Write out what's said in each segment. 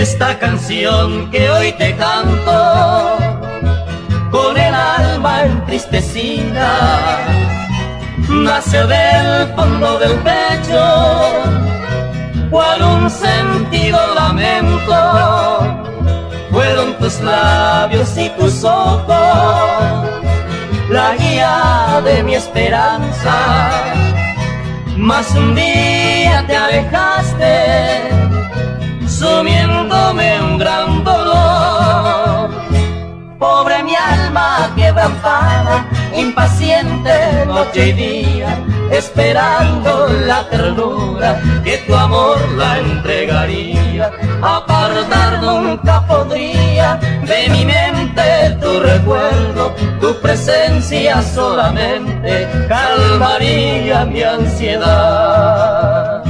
Esta canción que hoy te canto, con el alma entristecida, nace del fondo del pecho, cual un sentido lamento. Fueron tus labios y tus ojos la guía de mi esperanza, mas un día te alejaste, sumiéndome en un gran dolor. Pobre mi alma quebrantada, impaciente noche y día, esperando la ternura que tu amor la entregaría. Apartar nunca podría de mi mente tu recuerdo, tu presencia solamente calmaría mi ansiedad.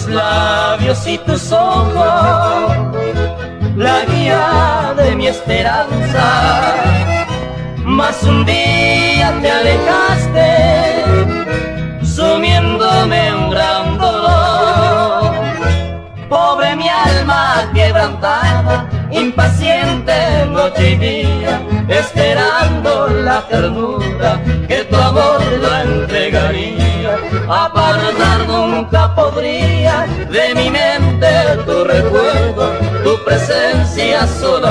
Labios y tus ojos la guía de mi esperanza, mas un día te alejaste, sumiéndome en un gran dolor. Pobre mi alma quebrantada, impaciente noche y día, esperando la ternura que tu amor la entregaría. Apartar nunca podría de mi mente tu recuerdo, tu presencia sola